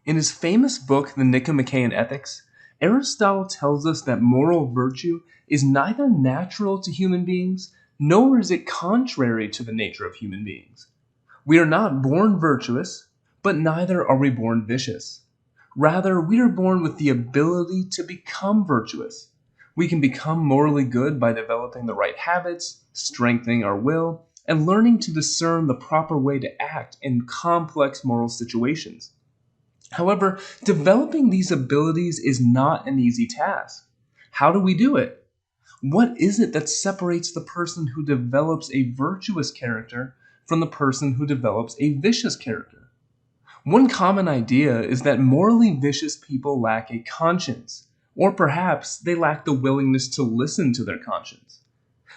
In his famous book, the Nicomachean Ethics, Aristotle tells us that moral virtue is neither natural to human beings, nor is it contrary to the nature of human beings. We are not born virtuous, but neither are we born vicious. Rather, we are born with the ability to become virtuous. We can become morally good by developing the right habits, strengthening our will, and learning to discern the proper way to act in complex moral situations. However, developing these abilities is not an easy task. How do we do it? What is it that separates the person who develops a virtuous character from the person who develops a vicious character? One common idea is that morally vicious people lack a conscience, or perhaps they lack the willingness to listen to their conscience.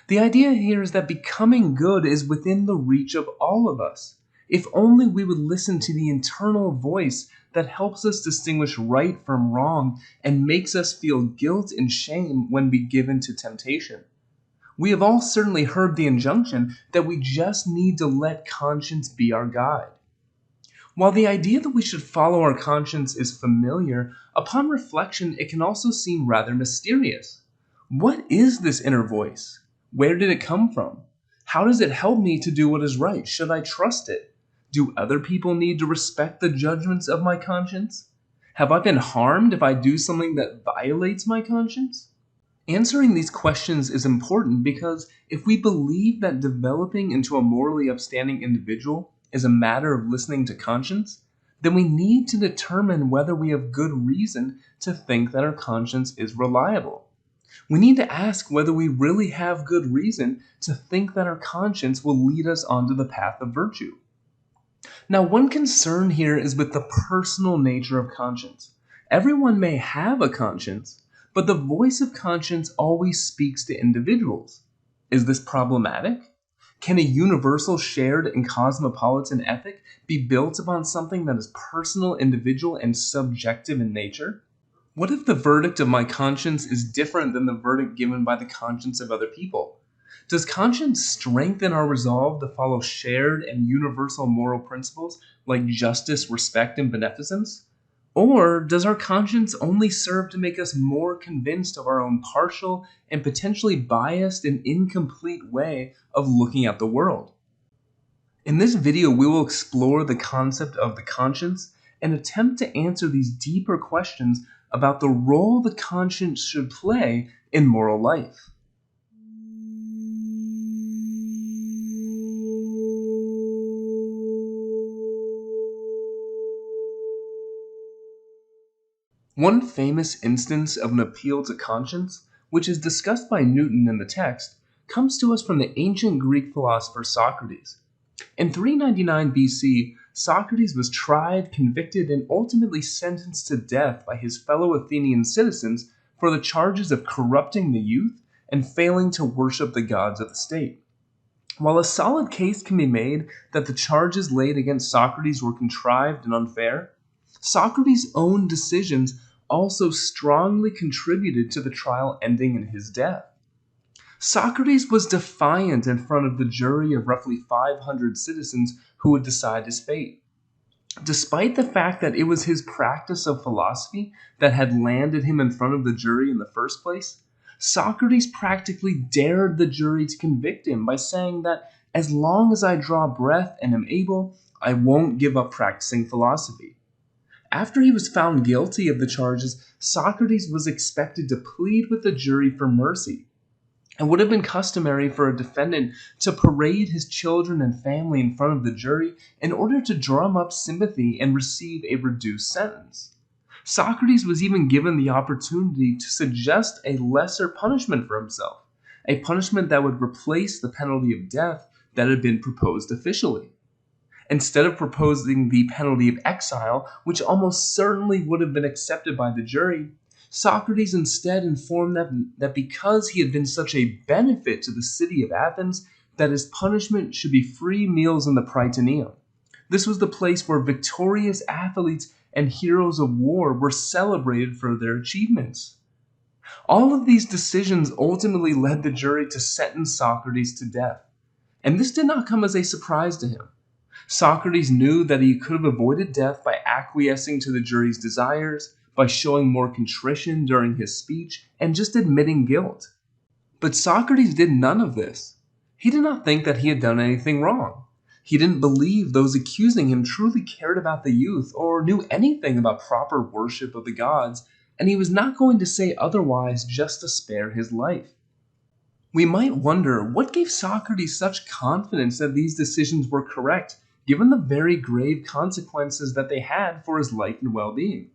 The idea here is that becoming good is within the reach of all of us, if only we would listen to the internal voice that helps us distinguish right from wrong and makes us feel guilt and shame when we give in to temptation. We have all certainly heard the injunction that we just need to let conscience be our guide. While the idea that we should follow our conscience is familiar, upon reflection it can also seem rather mysterious. What is this inner voice? Where did it come from? How does it help me to do what is right? Should I trust it? Do other people need to respect the judgments of my conscience? Have I been harmed if I do something that violates my conscience? Answering these questions is important because if we believe that developing into a morally upstanding individual is a matter of listening to conscience, then we need to determine whether we have good reason to think that our conscience is reliable. We need to ask whether we really have good reason to think that our conscience will lead us onto the path of virtue. Now, one concern here is with the personal nature of conscience. Everyone may have a conscience, but the voice of conscience always speaks to individuals. Is this problematic? Can a universal, shared, and cosmopolitan ethic be built upon something that is personal, individual, and subjective in nature? What if the verdict of my conscience is different than the verdict given by the conscience of other people? Does conscience strengthen our resolve to follow shared and universal moral principles like justice, respect, and beneficence? Or does our conscience only serve to make us more convinced of our own partial and potentially biased and incomplete way of looking at the world? In this video, we will explore the concept of the conscience and attempt to answer these deeper questions about the role the conscience should play in moral life. One famous instance of an appeal to conscience, which is discussed by Newton in the text, comes to us from the ancient Greek philosopher Socrates. In 399 BC, Socrates was tried, convicted, and ultimately sentenced to death by his fellow Athenian citizens for the charges of corrupting the youth and failing to worship the gods of the state. While a solid case can be made that the charges laid against Socrates were contrived and unfair, Socrates' own decisions also strongly contributed to the trial ending in his death. Socrates was defiant in front of the jury of roughly 500 citizens who would decide his fate. Despite the fact that it was his practice of philosophy that had landed him in front of the jury in the first place, Socrates practically dared the jury to convict him by saying that as long as I draw breath and am able, I won't give up practicing philosophy. After he was found guilty of the charges, Socrates was expected to plead with the jury for mercy. It would have been customary for a defendant to parade his children and family in front of the jury in order to drum up sympathy and receive a reduced sentence. Socrates was even given the opportunity to suggest a lesser punishment for himself, a punishment that would replace the penalty of death that had been proposed officially. Instead of proposing the penalty of exile, which almost certainly would have been accepted by the jury, Socrates instead informed them that because he had been such a benefit to the city of Athens, that his punishment should be free meals in the Prytaneum. This was the place where victorious athletes and heroes of war were celebrated for their achievements. All of these decisions ultimately led the jury to sentence Socrates to death. And this did not come as a surprise to him. Socrates knew that he could have avoided death by acquiescing to the jury's desires, by showing more contrition during his speech, and just admitting guilt. But Socrates did none of this. He did not think that he had done anything wrong. He didn't believe those accusing him truly cared about the youth or knew anything about proper worship of the gods, and he was not going to say otherwise just to spare his life. We might wonder what gave Socrates such confidence that these decisions were correct, given the very grave consequences that they had for his life and well-being.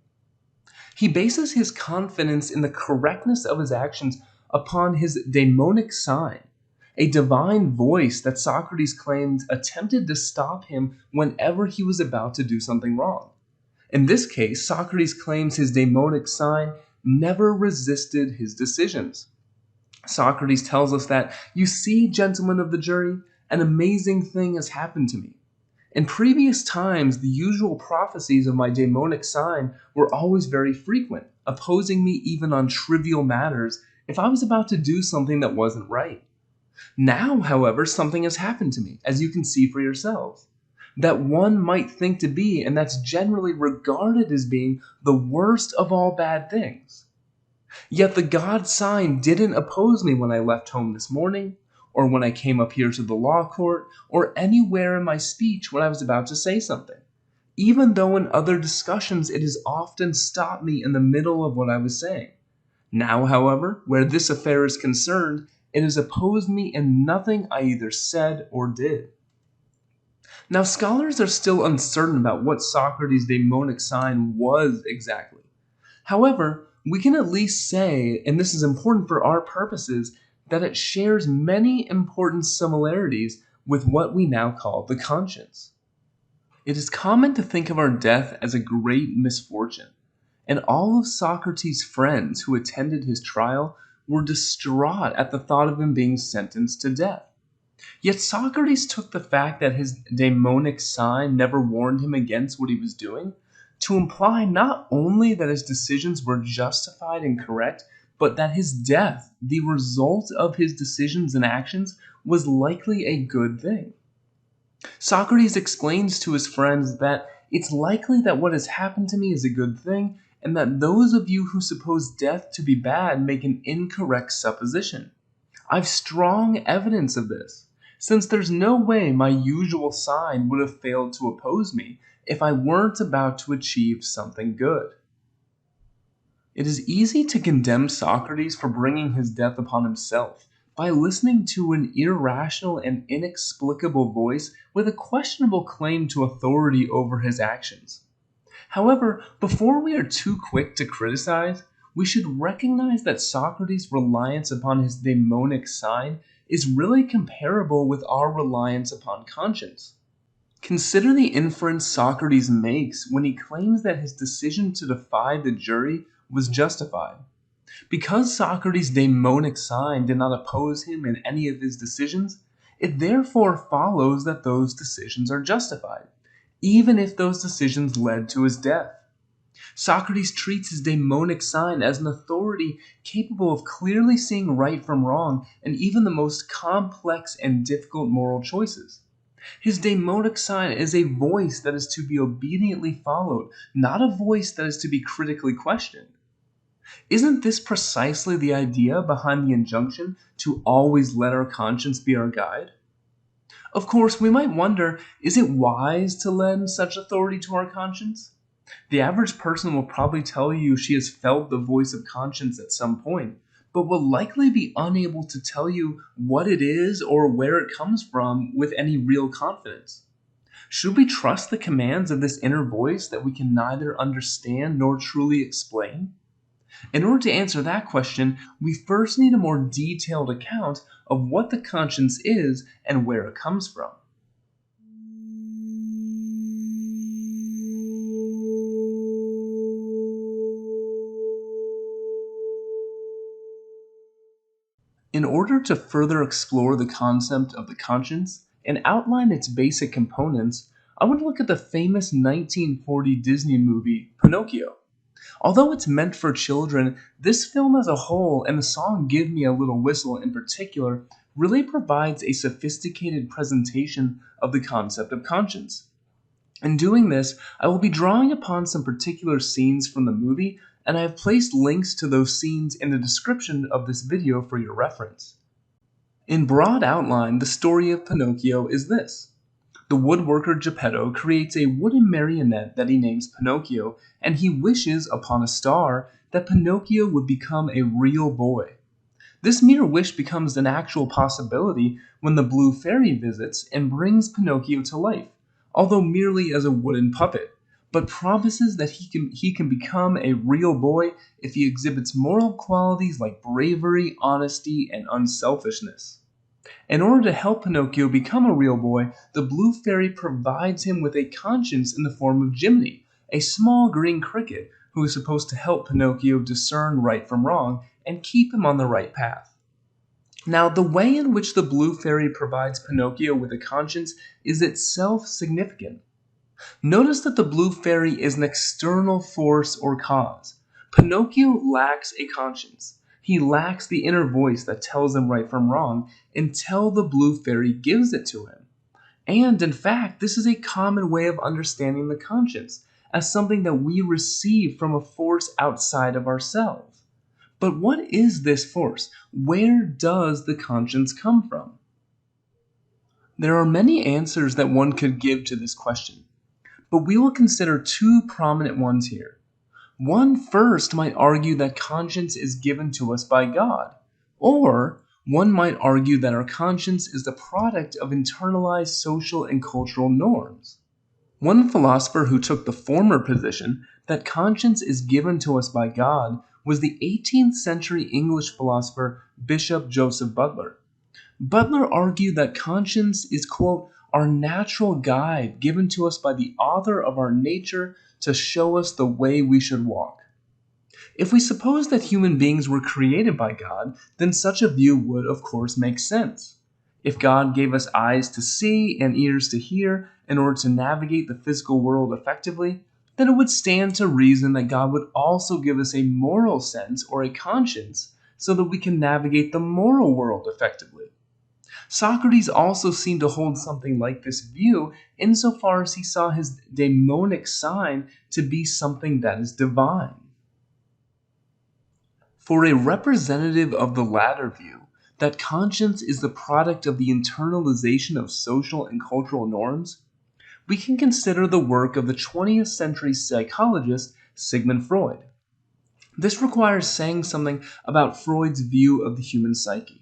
He bases his confidence in the correctness of his actions upon his daimonic sign, a divine voice that Socrates claimed attempted to stop him whenever he was about to do something wrong. In this case, Socrates claims his daimonic sign never resisted his decisions. Socrates tells us that, "You see, gentlemen of the jury, an amazing thing has happened to me. In previous times, the usual prophecies of my daimonic sign were always very frequent, opposing me even on trivial matters if I was about to do something that wasn't right. Now, however, something has happened to me, as you can see for yourselves, that one might think to be, and that's generally regarded as being, the worst of all bad things. Yet the God sign didn't oppose me when I left home this morning, or when I came up here to the law court, or anywhere in my speech when I was about to say something, even though in other discussions it has often stopped me in the middle of what I was saying. Now, however, where this affair is concerned, it has opposed me in nothing I either said or did." Now, scholars are still uncertain about what Socrates' daimonic sign was exactly. However, we can at least say, and this is important for our purposes, that it shares many important similarities with what we now call the conscience. It is common to think of our death as a great misfortune, and all of Socrates' friends who attended his trial were distraught at the thought of him being sentenced to death. Yet Socrates took the fact that his daimonic sign never warned him against what he was doing to imply not only that his decisions were justified and correct, but that his death, the result of his decisions and actions, was likely a good thing. Socrates explains to his friends that it's likely that what has happened to me is a good thing, and that those of you who suppose death to be bad make an incorrect supposition. I've strong evidence of this, since there's no way my usual sign would have failed to oppose me if I weren't about to achieve something good. It is easy to condemn Socrates for bringing his death upon himself by listening to an irrational and inexplicable voice with a questionable claim to authority over his actions. However, before we are too quick to criticize, we should recognize that Socrates' reliance upon his daimonic sign is really comparable with our reliance upon conscience. Consider the inference Socrates makes when he claims that his decision to defy the jury was justified. Because Socrates' daimonic sign did not oppose him in any of his decisions, it therefore follows that those decisions are justified, even if those decisions led to his death. Socrates treats his daimonic sign as an authority capable of clearly seeing right from wrong and even the most complex and difficult moral choices. His daimonic sign is a voice that is to be obediently followed, not a voice that is to be critically questioned. Isn't this precisely the idea behind the injunction to always let our conscience be our guide? Of course, we might wonder, is it wise to lend such authority to our conscience? The average person will probably tell you she has felt the voice of conscience at some point, but will likely be unable to tell you what it is or where it comes from with any real confidence. Should we trust the commands of this inner voice that we can neither understand nor truly explain? In order to answer that question, we first need a more detailed account of what the conscience is and where it comes from. In order to further explore the concept of the conscience and outline its basic components, I want to look at the famous 1940 Disney movie, Pinocchio. Although it's meant for children, this film as a whole, and the song Give Me a Little Whistle in particular, really provides a sophisticated presentation of the concept of conscience. In doing this, I will be drawing upon some particular scenes from the movie, and I have placed links to those scenes in the description of this video for your reference. In broad outline, the story of Pinocchio is this. The woodworker Geppetto creates a wooden marionette that he names Pinocchio, and he wishes upon a star that Pinocchio would become a real boy. This mere wish becomes an actual possibility when the blue fairy visits and brings Pinocchio to life, although merely as a wooden puppet, but promises that he can become a real boy if he exhibits moral qualities like bravery, honesty, and unselfishness. In order to help Pinocchio become a real boy, the blue fairy provides him with a conscience in the form of Jiminy, a small green cricket who is supposed to help Pinocchio discern right from wrong and keep him on the right path. Now, the way in which the blue fairy provides Pinocchio with a conscience is itself significant. Notice that the blue fairy is an external force or cause. Pinocchio lacks a conscience. He lacks the inner voice that tells him right from wrong until the blue fairy gives it to him. And in fact, this is a common way of understanding the conscience, as something that we receive from a force outside of ourselves. But what is this force? Where does the conscience come from? There are many answers that one could give to this question, but we will consider two prominent ones here. One first might argue that conscience is given to us by God, or one might argue that our conscience is the product of internalized social and cultural norms. One philosopher who took the former position, that conscience is given to us by God, was the 18th century English philosopher Bishop Joseph Butler. Butler argued that conscience is, quote, our natural guide given to us by the author of our nature to show us the way we should walk. If we suppose that human beings were created by God, then such a view would, of course, make sense. If God gave us eyes to see and ears to hear in order to navigate the physical world effectively, then it would stand to reason that God would also give us a moral sense or a conscience so that we can navigate the moral world effectively. Socrates also seemed to hold something like this view insofar as he saw his daimonic sign to be something that is divine. For a representative of the latter view, that conscience is the product of the internalization of social and cultural norms, we can consider the work of the 20th century psychologist Sigmund Freud. This requires saying something about Freud's view of the human psyche.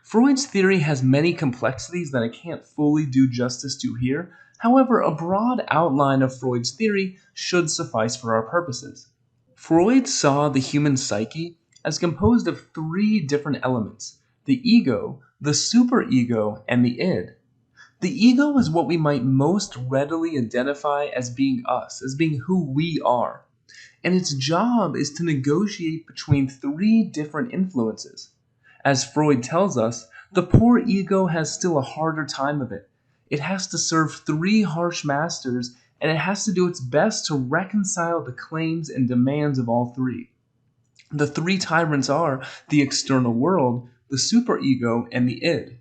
Freud's theory has many complexities that I can't fully do justice to here. However, a broad outline of Freud's theory should suffice for our purposes. Freud saw the human psyche as composed of three different elements: the ego, the superego, and the id. The ego is what we might most readily identify as being us, as being who we are. And its job is to negotiate between three different influences. As Freud tells us, the poor ego has still a harder time of it. It has to serve three harsh masters, and it has to do its best to reconcile the claims and demands of all three. The three tyrants are the external world, the superego, and the id.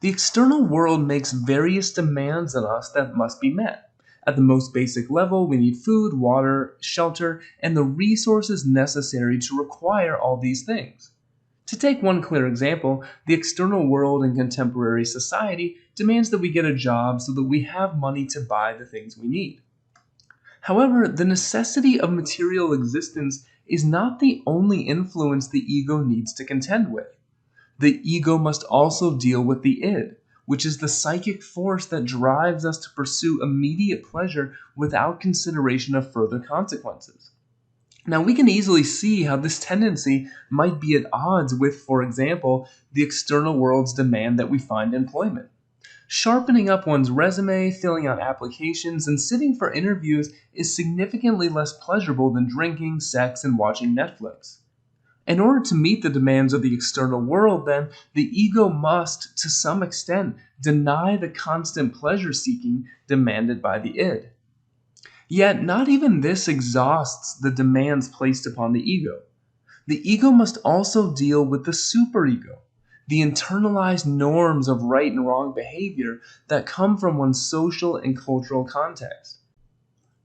The external world makes various demands on us that must be met. At the most basic level, we need food, water, shelter, and the resources necessary to require all these things. To take one clear example, the external world in contemporary society demands that we get a job so that we have money to buy the things we need. However, the necessity of material existence is not the only influence the ego needs to contend with. The ego must also deal with the id, which is the psychic force that drives us to pursue immediate pleasure without consideration of further consequences. Now, we can easily see how this tendency might be at odds with, for example, the external world's demand that we find employment. Sharpening up one's resume, filling out applications, and sitting for interviews is significantly less pleasurable than drinking, sex, and watching Netflix. In order to meet the demands of the external world, then, the ego must, to some extent, deny the constant pleasure-seeking demanded by the id. Yet, not even this exhausts the demands placed upon the ego. The ego must also deal with the superego, the internalized norms of right and wrong behavior that come from one's social and cultural context.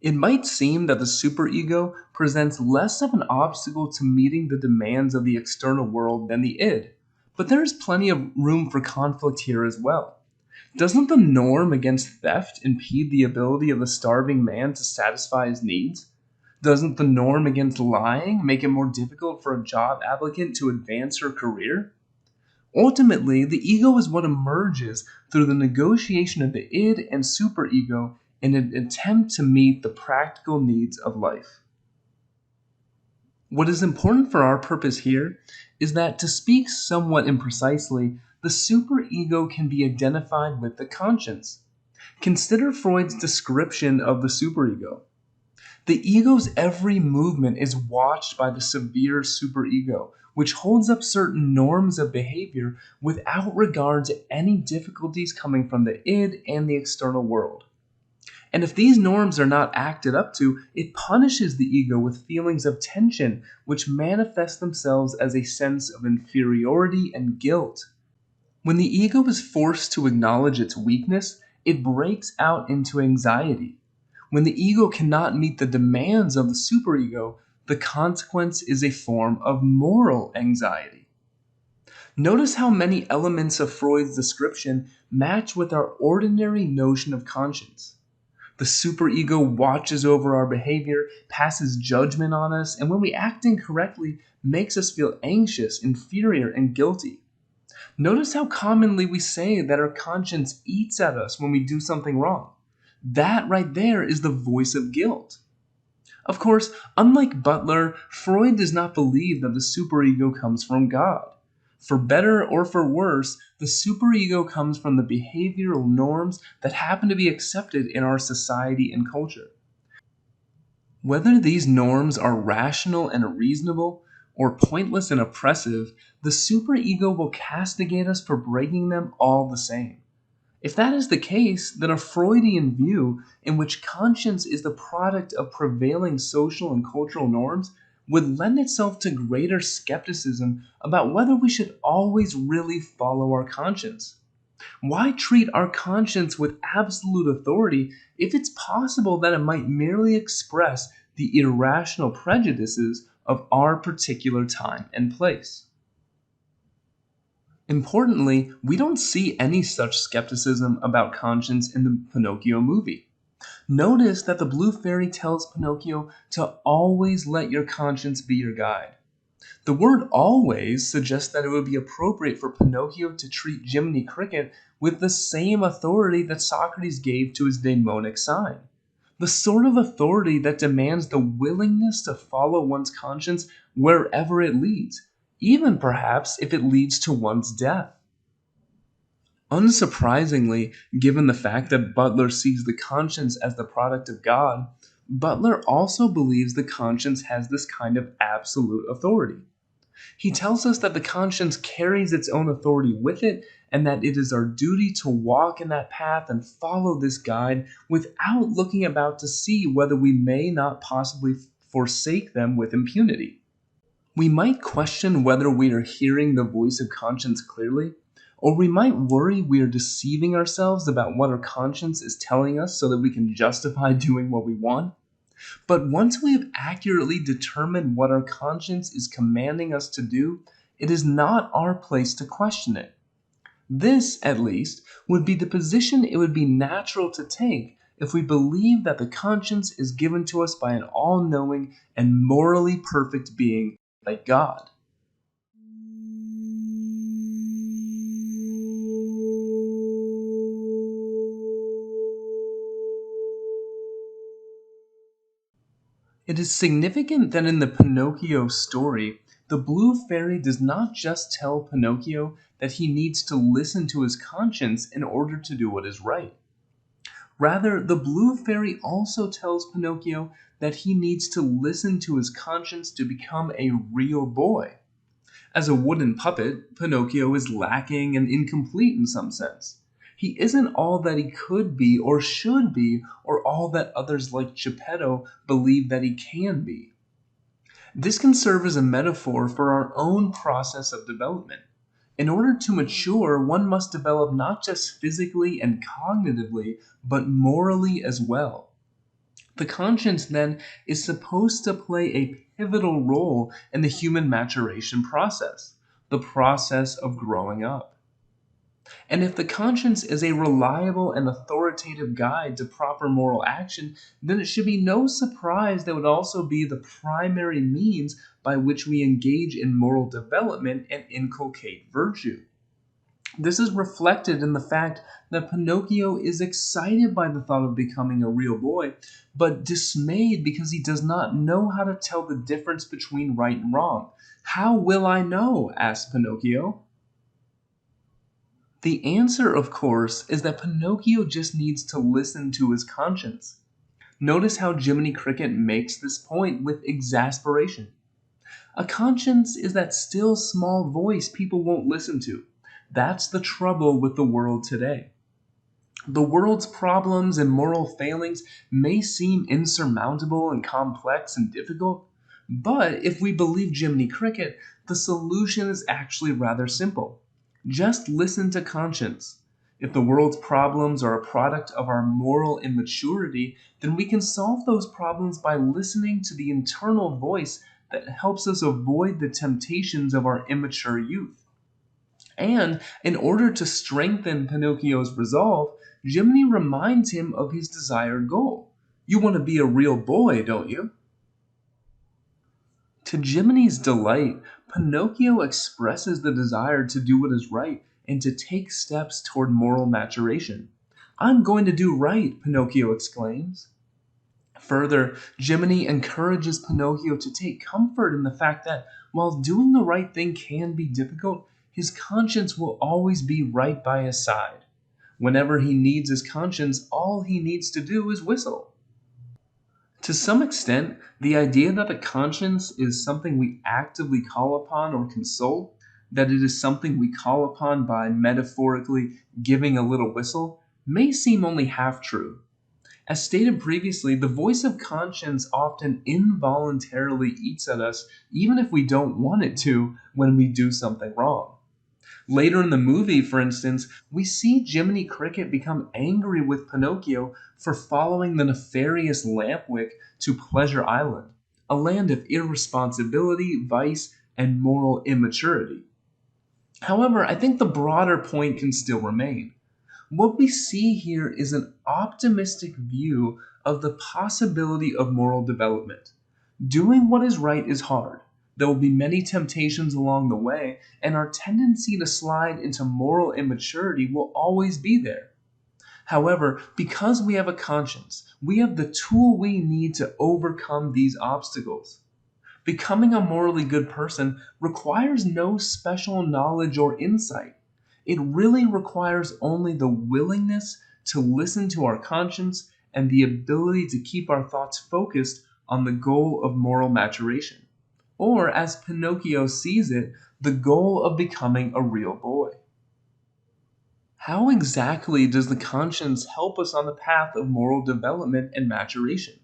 It might seem that the superego presents less of an obstacle to meeting the demands of the external world than the id, but there is plenty of room for conflict here as well. Doesn't the norm against theft impede the ability of the starving man to satisfy his needs? Doesn't the norm against lying make it more difficult for a job applicant to advance her career? Ultimately, the ego is what emerges through the negotiation of the id and superego in an attempt to meet the practical needs of life. What is important for our purpose here is that, to speak somewhat imprecisely, the superego can be identified with the conscience. Consider Freud's description of the superego. The ego's every movement is watched by the severe superego, which holds up certain norms of behavior without regard to any difficulties coming from the id and the external world. And if these norms are not acted up to, it punishes the ego with feelings of tension, which manifest themselves as a sense of inferiority and guilt. When the ego is forced to acknowledge its weakness, it breaks out into anxiety. When the ego cannot meet the demands of the superego, the consequence is a form of moral anxiety. Notice how many elements of Freud's description match with our ordinary notion of conscience. The superego watches over our behavior, passes judgment on us, and when we act incorrectly, makes us feel anxious, inferior, and guilty. Notice how commonly we say that our conscience eats at us when we do something wrong. That right there is the voice of guilt. Of course, unlike Butler, Freud does not believe that the superego comes from God. For better or for worse, the superego comes from the behavioral norms that happen to be accepted in our society and culture. Whether these norms are rational and reasonable, or pointless and oppressive, the superego will castigate us for breaking them all the same. If that is the case, then a Freudian view in which conscience is the product of prevailing social and cultural norms would lend itself to greater skepticism about whether we should always really follow our conscience. Why treat our conscience with absolute authority if it's possible that it might merely express the irrational prejudices of our particular time and place? Importantly, we don't see any such skepticism about conscience in the Pinocchio movie. Notice that the blue fairy tells Pinocchio to always let your conscience be your guide. The word always suggests that it would be appropriate for Pinocchio to treat Jiminy Cricket with the same authority that Socrates gave to his daimonic sign. The sort of authority that demands the willingness to follow one's conscience wherever it leads, even perhaps if it leads to one's death. Unsurprisingly, given the fact that Butler sees the conscience as the product of God, Butler also believes the conscience has this kind of absolute authority. He tells us that the conscience carries its own authority with it, and that it is our duty to walk in that path and follow this guide without looking about to see whether we may not possibly forsake them with impunity. We might question whether we are hearing the voice of conscience clearly, or we might worry we are deceiving ourselves about what our conscience is telling us so that we can justify doing what we want. But once we have accurately determined what our conscience is commanding us to do, it is not our place to question it. This, at least, would be the position it would be natural to take if we believe that the conscience is given to us by an all-knowing and morally perfect being like God. It is significant that in the Pinocchio story, the blue fairy does not just tell Pinocchio that he needs to listen to his conscience in order to do what is right. Rather, the blue fairy also tells Pinocchio that he needs to listen to his conscience to become a real boy. As a wooden puppet, Pinocchio is lacking and incomplete in some sense. He isn't all that he could be or should be, or all that others like Geppetto believe that he can be. This can serve as a metaphor for our own process of development. In order to mature, one must develop not just physically and cognitively, but morally as well. The conscience, then, is supposed to play a pivotal role in the human maturation process, the process of growing up. And if the conscience is a reliable and authoritative guide to proper moral action, then it should be no surprise that it would also be the primary means by which we engage in moral development and inculcate virtue. This is reflected in the fact that Pinocchio is excited by the thought of becoming a real boy, but dismayed because he does not know how to tell the difference between right and wrong. "How will I know?" asks Pinocchio. The answer, of course, is that Pinocchio just needs to listen to his conscience. Notice how Jiminy Cricket makes this point with exasperation. A conscience is that still small voice people won't listen to. That's the trouble with the world today. The world's problems and moral failings may seem insurmountable and complex and difficult, but if we believe Jiminy Cricket, the solution is actually rather simple. Just listen to conscience. If the world's problems are a product of our moral immaturity, then we can solve those problems by listening to the internal voice that helps us avoid the temptations of our immature youth. And in order to strengthen Pinocchio's resolve, Jiminy reminds him of his desired goal. You want to be a real boy, don't you? To Jiminy's delight, Pinocchio expresses the desire to do what is right and to take steps toward moral maturation. "I'm going to do right," Pinocchio exclaims. Further, Jiminy encourages Pinocchio to take comfort in the fact that while doing the right thing can be difficult, his conscience will always be right by his side. Whenever he needs his conscience, all he needs to do is whistle. To some extent, the idea that the conscience is something we actively call upon or consult, that it is something we call upon by metaphorically giving a little whistle, may seem only half true. As stated previously, the voice of conscience often involuntarily eats at us, even if we don't want it to, when we do something wrong. Later in the movie, for instance, we see Jiminy Cricket become angry with Pinocchio for following the nefarious Lampwick to Pleasure Island, a land of irresponsibility, vice, and moral immaturity. However, I think the broader point can still remain. What we see here is an optimistic view of the possibility of moral development. Doing what is right is hard. There will be many temptations along the way, and our tendency to slide into moral immaturity will always be there. However, because we have a conscience, we have the tool we need to overcome these obstacles. Becoming a morally good person requires no special knowledge or insight. It really requires only the willingness to listen to our conscience and the ability to keep our thoughts focused on the goal of moral maturation, or as Pinocchio sees it, the goal of becoming a real boy. How exactly does the conscience help us on the path of moral development and maturation?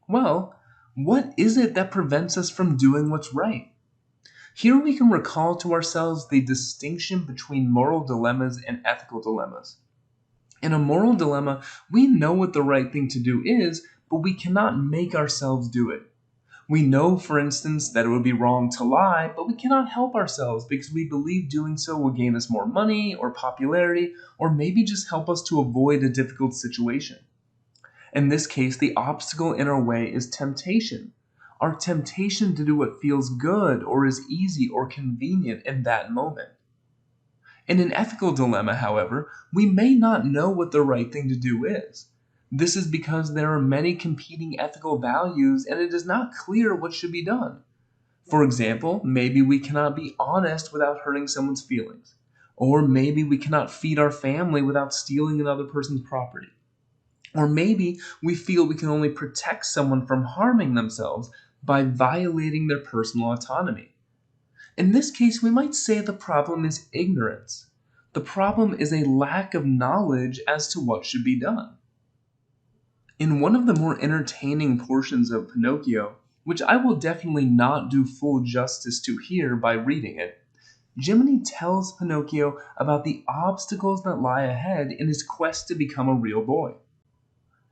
Well, what is it that prevents us from doing what's right? Here we can recall to ourselves the distinction between moral dilemmas and ethical dilemmas. In a moral dilemma, we know what the right thing to do is, but we cannot make ourselves do it. We know, for instance, that it would be wrong to lie, but we cannot help ourselves because we believe doing so will gain us more money or popularity, or maybe just help us to avoid a difficult situation. In this case, the obstacle in our way is temptation. Our temptation to do what feels good or is easy or convenient in that moment. In an ethical dilemma, however, we may not know what the right thing to do is. This is because there are many competing ethical values and it is not clear what should be done. For example, maybe we cannot be honest without hurting someone's feelings. Or maybe we cannot feed our family without stealing another person's property. Or maybe we feel we can only protect someone from harming themselves by violating their personal autonomy. In this case, we might say the problem is ignorance. The problem is a lack of knowledge as to what should be done. In one of the more entertaining portions of Pinocchio, which I will definitely not do full justice to here by reading it, Jiminy tells Pinocchio about the obstacles that lie ahead in his quest to become a real boy.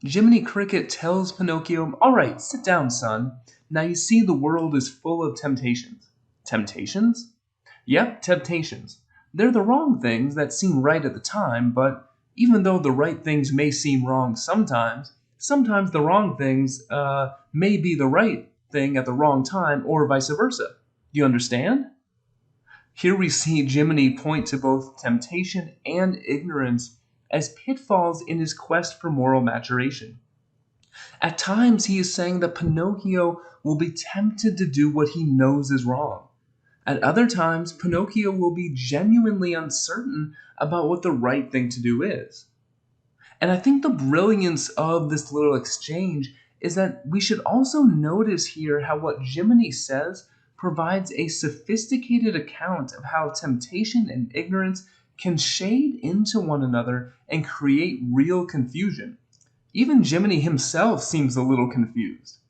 Jiminy Cricket tells Pinocchio, "All right, sit down, son. Now you see the world is full of temptations." Temptations? Yep, temptations. They're the wrong things that seem right at the time, but even though the right things may seem wrong sometimes the wrong things may be the right thing at the wrong time, or vice versa. Do you understand? Here we see Jiminy point to both temptation and ignorance as pitfalls in his quest for moral maturation. At times, he is saying that Pinocchio will be tempted to do what he knows is wrong. At other times, Pinocchio will be genuinely uncertain about what the right thing to do is. And I think the brilliance of this little exchange is that we should also notice here how what Jiminy says provides a sophisticated account of how temptation and ignorance can shade into one another and create real confusion. Even Jiminy himself seems a little confused.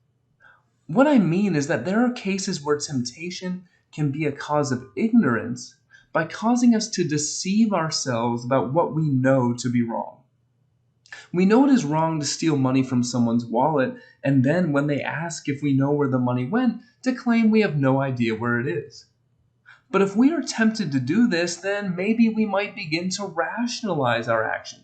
What I mean is that there are cases where temptation can be a cause of ignorance by causing us to deceive ourselves about what we know to be wrong. We know it is wrong to steal money from someone's wallet, and then when they ask if we know where the money went, to claim we have no idea where it is. But if we are tempted to do this, then maybe we might begin to rationalize our action.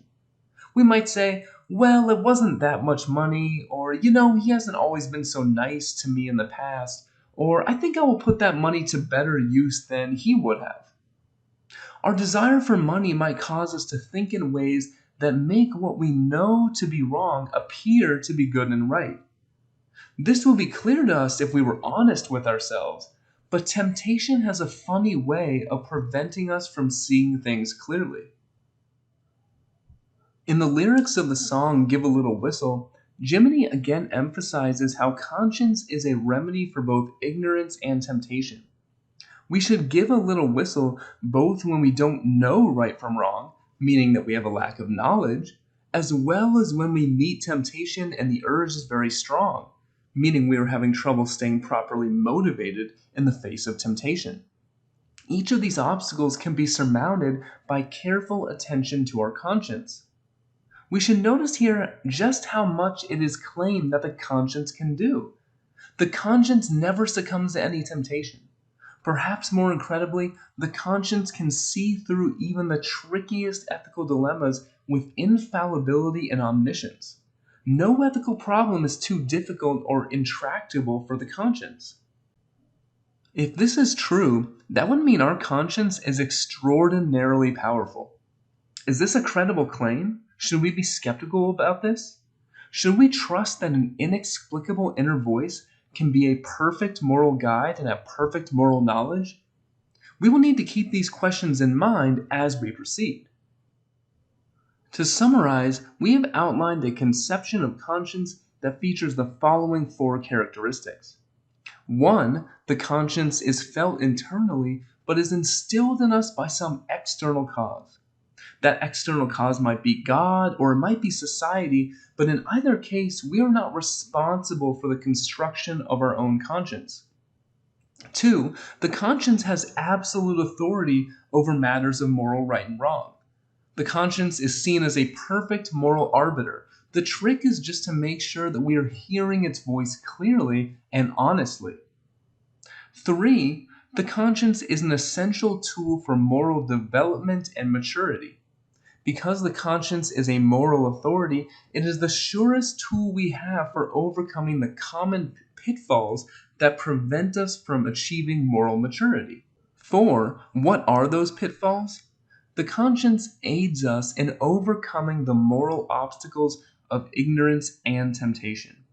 We might say, well, it wasn't that much money, or, he hasn't always been so nice to me in the past, or I think I will put that money to better use than he would have. Our desire for money might cause us to think in ways that make what we know to be wrong appear to be good and right. This will be clear to us if we were honest with ourselves, but temptation has a funny way of preventing us from seeing things clearly. In the lyrics of the song Give a Little Whistle, Jiminy again emphasizes how conscience is a remedy for both ignorance and temptation. We should give a little whistle both when we don't know right from wrong, meaning that we have a lack of knowledge, as well as when we meet temptation and the urge is very strong, meaning we are having trouble staying properly motivated in the face of temptation. Each of these obstacles can be surmounted by careful attention to our conscience. We should notice here just how much it is claimed that the conscience can do. The conscience never succumbs to any temptation. Perhaps more incredibly, the conscience can see through even the trickiest ethical dilemmas with infallibility and omniscience. No ethical problem is too difficult or intractable for the conscience. If this is true, that would mean our conscience is extraordinarily powerful. Is this a credible claim? Should we be skeptical about this? Should we trust that an inexplicable inner voice can be a perfect moral guide and have perfect moral knowledge? We will need to keep these questions in mind as we proceed. To summarize, we have outlined a conception of conscience that features the following 4 characteristics. 1. The conscience is felt internally, but is instilled in us by some external cause. That external cause might be God or it might be society, but in either case, we are not responsible for the construction of our own conscience. 2. The conscience has absolute authority over matters of moral right and wrong. The conscience is seen as a perfect moral arbiter. The trick is just to make sure that we are hearing its voice clearly and honestly. 3. The conscience is an essential tool for moral development and maturity. Because the conscience is a moral authority, it is the surest tool we have for overcoming the common pitfalls that prevent us from achieving moral maturity. 4. What are those pitfalls? The conscience aids us in overcoming the moral obstacles of ignorance and temptation.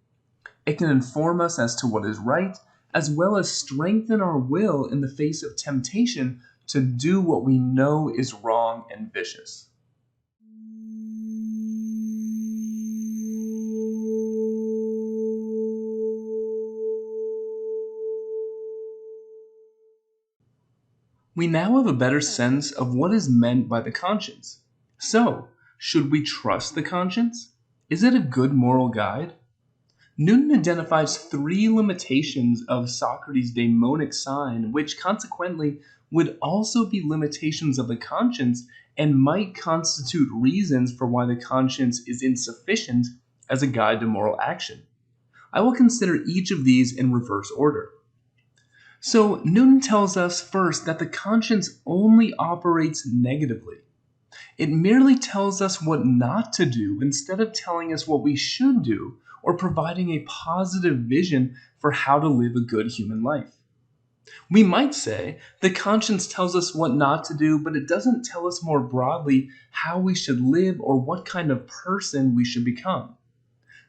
It can inform us as to what is right, as well as strengthen our will in the face of temptation to do what we know is wrong and vicious. We now have a better sense of what is meant by the conscience. So, should we trust the conscience? Is it a good moral guide? Newton identifies three limitations of Socrates' daimonic sign, which consequently would also be limitations of the conscience and might constitute reasons for why the conscience is insufficient as a guide to moral action. I will consider each of these in reverse order. So, Newton tells us first that the conscience only operates negatively. It merely tells us what not to do instead of telling us what we should do or providing a positive vision for how to live a good human life. We might say the conscience tells us what not to do, but it doesn't tell us more broadly how we should live or what kind of person we should become.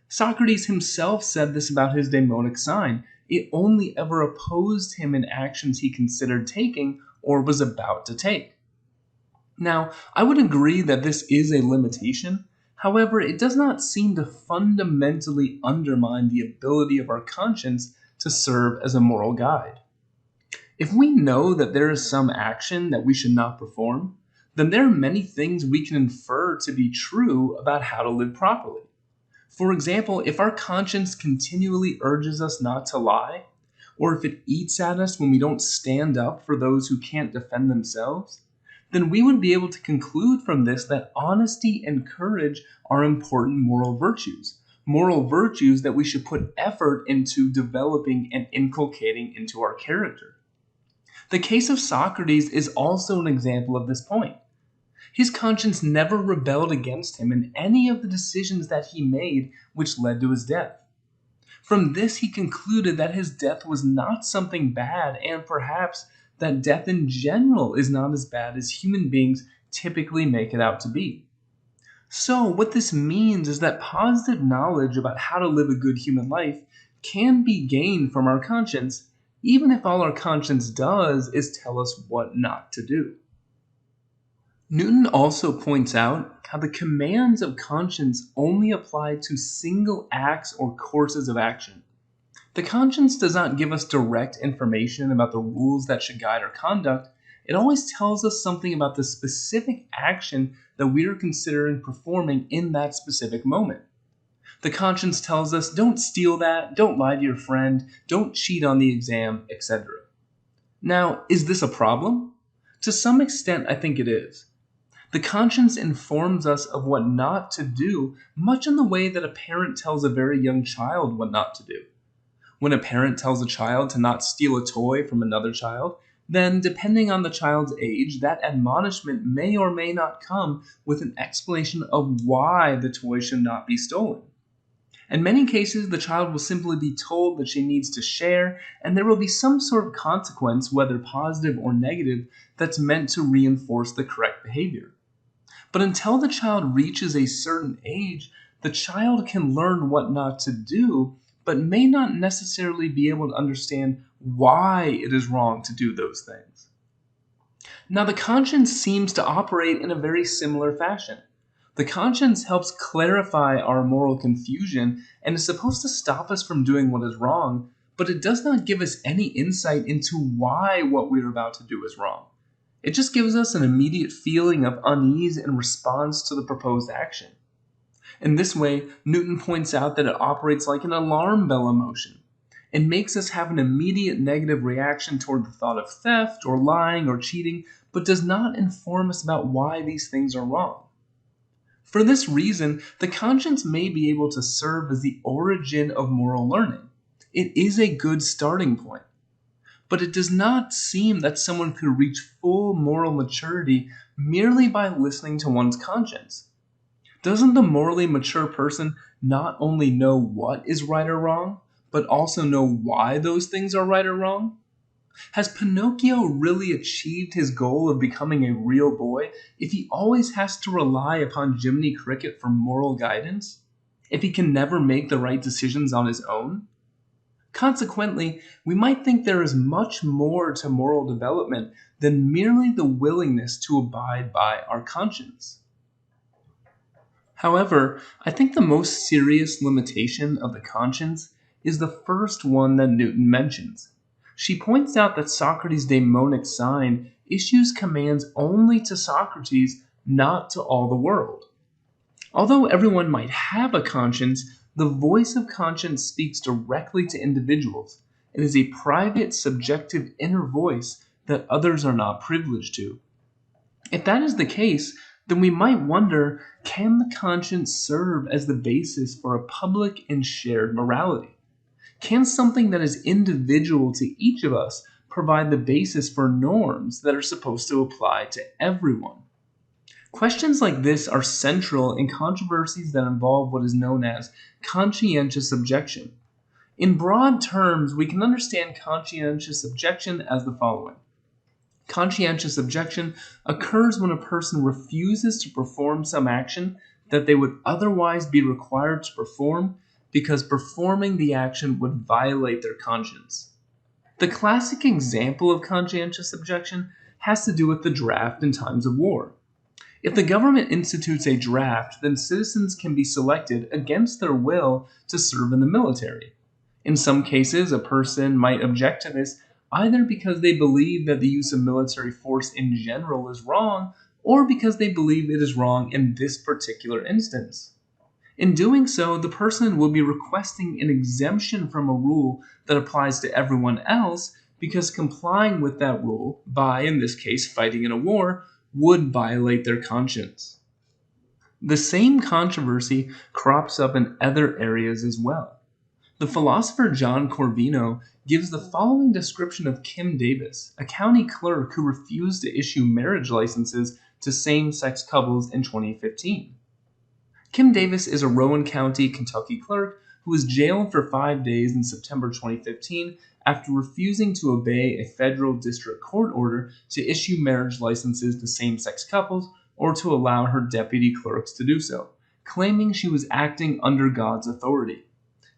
Socrates himself said this about his daimonic sign. It only ever opposed him in actions he considered taking or was about to take. Now, I would agree that this is a limitation. However, it does not seem to fundamentally undermine the ability of our conscience to serve as a moral guide. If we know that there is some action that we should not perform, then there are many things we can infer to be true about how to live properly. For example, if our conscience continually urges us not to lie, or if it eats at us when we don't stand up for those who can't defend themselves, then we would be able to conclude from this that honesty and courage are important moral virtues that we should put effort into developing and inculcating into our character. The case of Socrates is also an example of this point. His conscience never rebelled against him in any of the decisions that he made which led to his death. From this he concluded that his death was not something bad, and perhaps that death in general is not as bad as human beings typically make it out to be. So what this means is that positive knowledge about how to live a good human life can be gained from our conscience, even if all our conscience does is tell us what not to do. Newton also points out how the commands of conscience only apply to single acts or courses of action. The conscience does not give us direct information about the rules that should guide our conduct. It always tells us something about the specific action that we are considering performing in that specific moment. The conscience tells us, don't steal that, don't lie to your friend, don't cheat on the exam, etc. Now, is this a problem? To some extent, I think it is. The conscience informs us of what not to do, much in the way that a parent tells a very young child what not to do. When a parent tells a child to not steal a toy from another child, then depending on the child's age, that admonishment may or may not come with an explanation of why the toy should not be stolen. In many cases, the child will simply be told that she needs to share, and there will be some sort of consequence, whether positive or negative, that's meant to reinforce the correct behavior. But until the child reaches a certain age, the child can learn what not to do, but may not necessarily be able to understand why it is wrong to do those things. Now, the conscience seems to operate in a very similar fashion. The conscience helps clarify our moral confusion and is supposed to stop us from doing what is wrong, but it does not give us any insight into why what we are about to do is wrong. It just gives us an immediate feeling of unease in response to the proposed action. In this way, Newton points out that it operates like an alarm bell emotion. It makes us have an immediate negative reaction toward the thought of theft or lying or cheating, but does not inform us about why these things are wrong. For this reason, the conscience may be able to serve as the origin of moral learning. It is a good starting point. But it does not seem that someone could reach full moral maturity merely by listening to one's conscience. Doesn't the morally mature person not only know what is right or wrong, but also know why those things are right or wrong? Has Pinocchio really achieved his goal of becoming a real boy if he always has to rely upon Jiminy Cricket for moral guidance? If he can never make the right decisions on his own? Consequently, we might think there is much more to moral development than merely the willingness to abide by our conscience. However, I think the most serious limitation of the conscience is the first one that Newton mentions. She points out that Socrates' Daimonic sign issues commands only to Socrates, not to all the world. Although everyone might have a conscience, the voice of conscience speaks directly to individuals. It is a private, subjective inner voice that others are not privileged to. If that is the case, then we might wonder, can the conscience serve as the basis for a public and shared morality? Can something that is individual to each of us provide the basis for norms that are supposed to apply to everyone? Questions like this are central in controversies that involve what is known as conscientious objection. In broad terms, we can understand conscientious objection as the following. Conscientious objection occurs when a person refuses to perform some action that they would otherwise be required to perform because performing the action would violate their conscience. The classic example of conscientious objection has to do with the draft in times of war. If the government institutes a draft, then citizens can be selected against their will to serve in the military. In some cases, a person might object to this either because they believe that the use of military force in general is wrong, or because they believe it is wrong in this particular instance. In doing so, the person will be requesting an exemption from a rule that applies to everyone else because complying with that rule by, in this case, fighting in a war, would violate their conscience. The same controversy crops up in other areas as well. The philosopher John Corvino gives the following description of Kim Davis, a county clerk who refused to issue marriage licenses to same-sex couples in 2015. Kim Davis is a Rowan County, Kentucky clerk who was jailed for 5 days in September 2015 after refusing to obey a federal district court order to issue marriage licenses to same-sex couples or to allow her deputy clerks to do so, claiming she was acting under God's authority.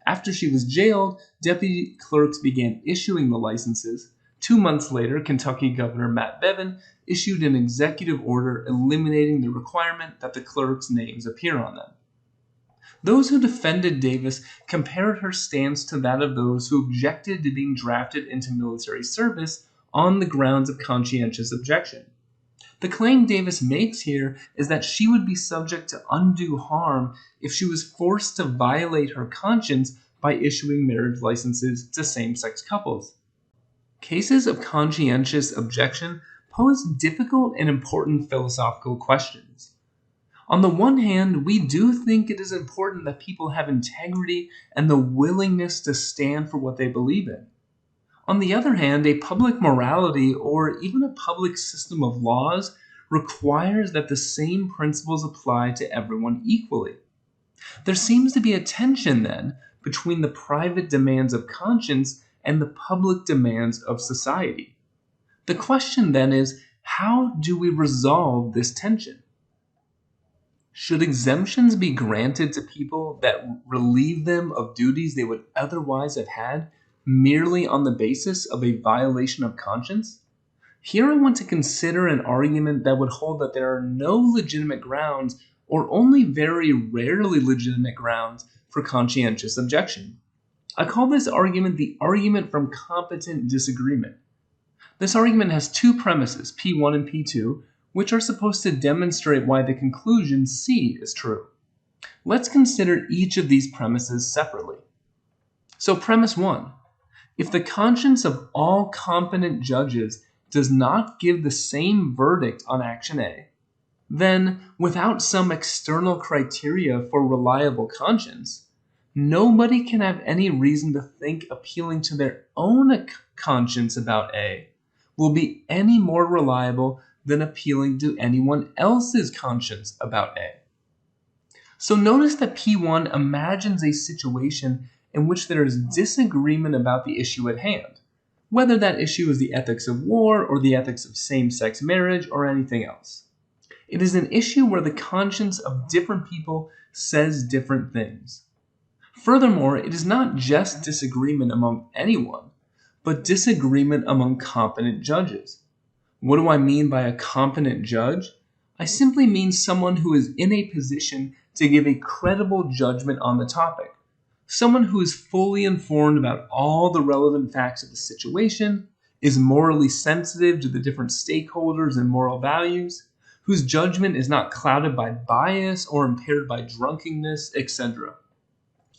After she was jailed, deputy clerks began issuing the licenses. 2 months later, Kentucky Governor Matt Bevin issued an executive order eliminating the requirement that the clerks' names appear on them. Those who defended Davis compared her stance to that of those who objected to being drafted into military service on the grounds of conscientious objection. The claim Davis makes here is that she would be subject to undue harm if she was forced to violate her conscience by issuing marriage licenses to same-sex couples. Cases of conscientious objection pose difficult and important philosophical questions. On the one hand, we do think it is important that people have integrity and the willingness to stand for what they believe in. On the other hand, a public morality or even a public system of laws requires that the same principles apply to everyone equally. There seems to be a tension, then, between the private demands of conscience and the public demands of society. The question, then, is how do we resolve this tension? Should exemptions be granted to people that relieve them of duties they would otherwise have had merely on the basis of a violation of conscience? Here I want to consider an argument that would hold that there are no legitimate grounds or only very rarely legitimate grounds for conscientious objection. I call this argument the argument from competent disagreement. This argument has two premises, P1 and P2, which are supposed to demonstrate why the conclusion C is true. Let's consider each of these premises separately. So premise 1, if the conscience of all competent judges does not give the same verdict on action A, then without some external criteria for reliable conscience, nobody can have any reason to think appealing to their own conscience about A will be any more reliable than appealing to anyone else's conscience about A. So notice that P1 imagines a situation in which there is disagreement about the issue at hand, whether that issue is the ethics of war or the ethics of same-sex marriage or anything else. It is an issue where the conscience of different people says different things. Furthermore, it is not just disagreement among anyone, but disagreement among competent judges. What do I mean by a competent judge? I simply mean someone who is in a position to give a credible judgment on the topic. Someone who is fully informed about all the relevant facts of the situation, is morally sensitive to the different stakeholders and moral values, whose judgment is not clouded by bias or impaired by drunkenness, etc.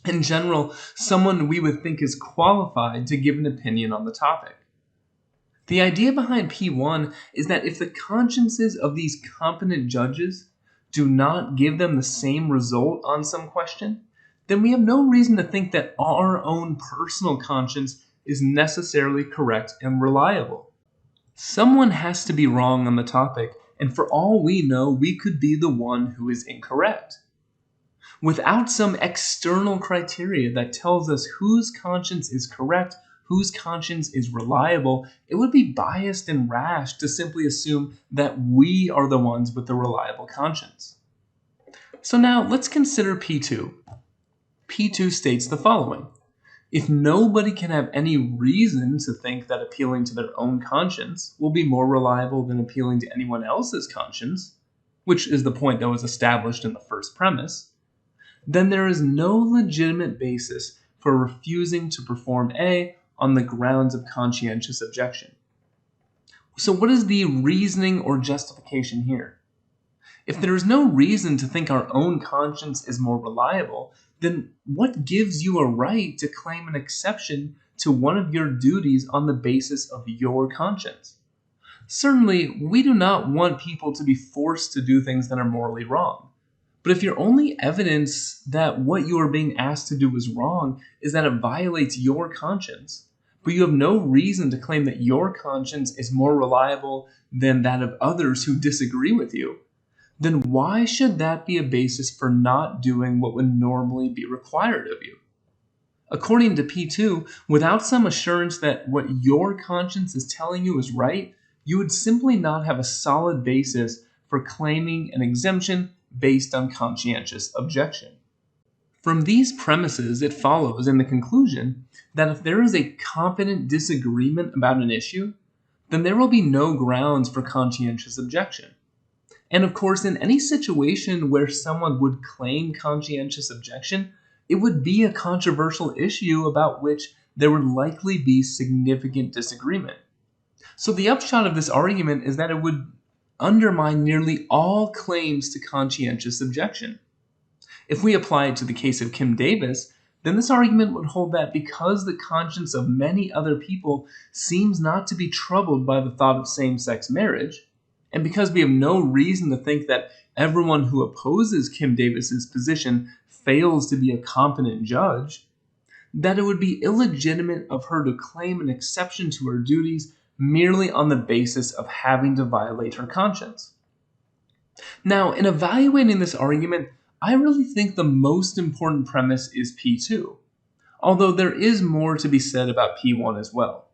In general, someone we would think is qualified to give an opinion on the topic. The idea behind P1 is that if the consciences of these competent judges do not give them the same result on some question, then we have no reason to think that our own personal conscience is necessarily correct and reliable. Someone has to be wrong on the topic, and for all we know, we could be the one who is incorrect. Without some external criteria that tells us whose conscience is correct, whose conscience is reliable, it would be biased and rash to simply assume that we are the ones with the reliable conscience. So now let's consider P2. P2 states the following. If nobody can have any reason to think that appealing to their own conscience will be more reliable than appealing to anyone else's conscience, which is the point that was established in the first premise, then there is no legitimate basis for refusing to perform A on the grounds of conscientious objection. So what is the reasoning or justification here? If there is no reason to think our own conscience is more reliable, then what gives you a right to claim an exception to one of your duties on the basis of your conscience? Certainly, we do not want people to be forced to do things that are morally wrong. But if your only evidence that what you are being asked to do is wrong is that it violates your conscience, but you have no reason to claim that your conscience is more reliable than that of others who disagree with you, then why should that be a basis for not doing what would normally be required of you? According to P2, without some assurance that what your conscience is telling you is right, you would simply not have a solid basis for claiming an exemption based on conscientious objection. From these premises, it follows in the conclusion that if there is a competent disagreement about an issue, then there will be no grounds for conscientious objection. And of course, in any situation where someone would claim conscientious objection, it would be a controversial issue about which there would likely be significant disagreement. So the upshot of this argument is that it would undermine nearly all claims to conscientious objection. If we apply it to the case of Kim Davis, then this argument would hold that because the conscience of many other people seems not to be troubled by the thought of same-sex marriage, and because we have no reason to think that everyone who opposes Kim Davis's position fails to be a competent judge, that it would be illegitimate of her to claim an exception to her duties merely on the basis of having to violate her conscience. Now, in evaluating this argument, I really think the most important premise is P2, although there is more to be said about P1 as well.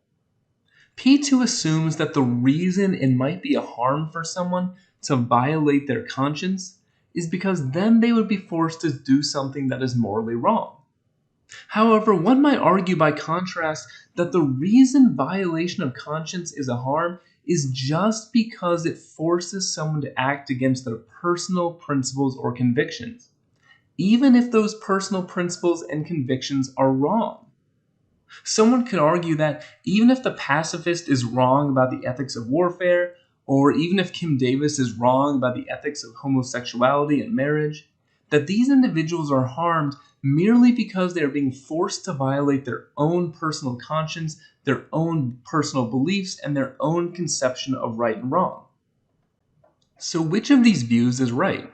P2 assumes that the reason it might be a harm for someone to violate their conscience is because then they would be forced to do something that is morally wrong. However, one might argue by contrast that the reason violation of conscience is a harm is just because it forces someone to act against their personal principles or convictions, even if those personal principles and convictions are wrong. Someone could argue that even if the pacifist is wrong about the ethics of warfare, or even if Kim Davis is wrong about the ethics of homosexuality and marriage, that these individuals are harmed merely because they are being forced to violate their own personal conscience, their own personal beliefs, and their own conception of right and wrong. So which of these views is right?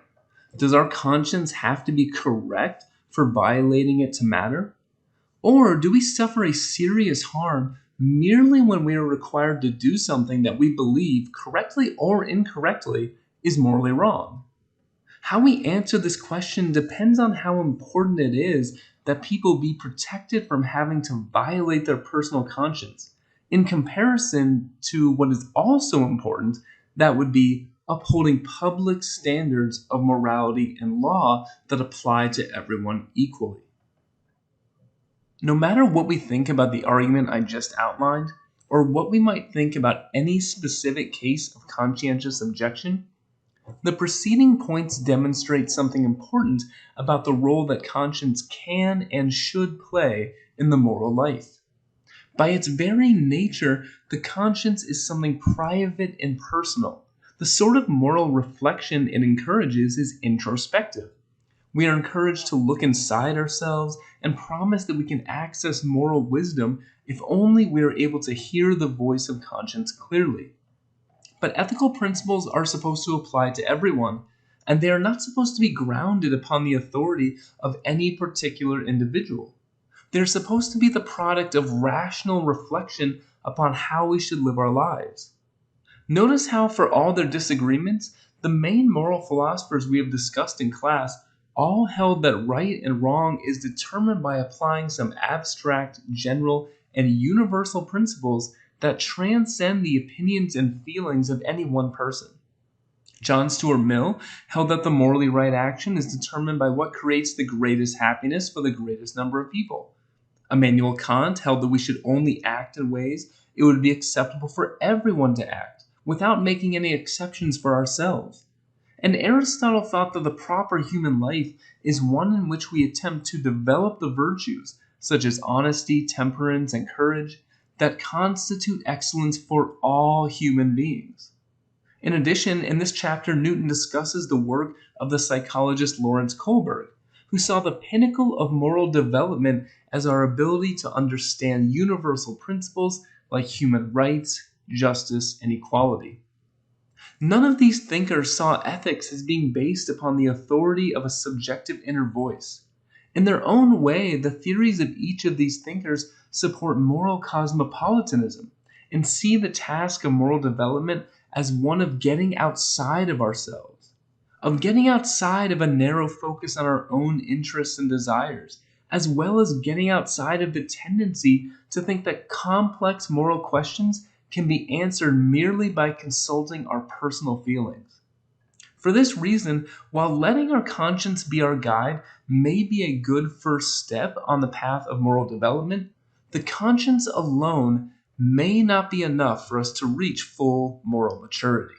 Does our conscience have to be correct for violating it to matter? Or do we suffer a serious harm merely when we are required to do something that we believe, correctly or incorrectly, is morally wrong? How we answer this question depends on how important it is that people be protected from having to violate their personal conscience, in comparison to what is also important, that would be upholding public standards of morality and law that apply to everyone equally. No matter what we think about the argument I just outlined, or what we might think about any specific case of conscientious objection, The preceding points demonstrate something important about the role that conscience can and should play in the moral life. By its very nature, the conscience is something private and personal. The sort of moral reflection it encourages is introspective. We are encouraged to look inside ourselves and promise that we can access moral wisdom if only we are able to hear the voice of conscience clearly. But ethical principles are supposed to apply to everyone, and they are not supposed to be grounded upon the authority of any particular individual. They're supposed to be the product of rational reflection upon how we should live our lives. Notice how, for all their disagreements, the main moral philosophers we have discussed in class all held that right and wrong is determined by applying some abstract, general, and universal principles that transcend the opinions and feelings of any one person. John Stuart Mill held that the morally right action is determined by what creates the greatest happiness for the greatest number of people. Immanuel Kant held that we should only act in ways it would be acceptable for everyone to act, without making any exceptions for ourselves. And Aristotle thought that the proper human life is one in which we attempt to develop the virtues, such as honesty, temperance, and courage, that constitute excellence for all human beings. In addition, in this chapter, Newton discusses the work of the psychologist Lawrence Kohlberg, who saw the pinnacle of moral development as our ability to understand universal principles like human rights, justice, and equality. None of these thinkers saw ethics as being based upon the authority of a subjective inner voice. In their own way, the theories of each of these thinkers support moral cosmopolitanism and see the task of moral development as one of getting outside of ourselves, of getting outside of a narrow focus on our own interests and desires, as well as getting outside of the tendency to think that complex moral questions can be answered merely by consulting our personal feelings. For this reason, while letting our conscience be our guide may be a good first step on the path of moral development, the conscience alone may not be enough for us to reach full moral maturity.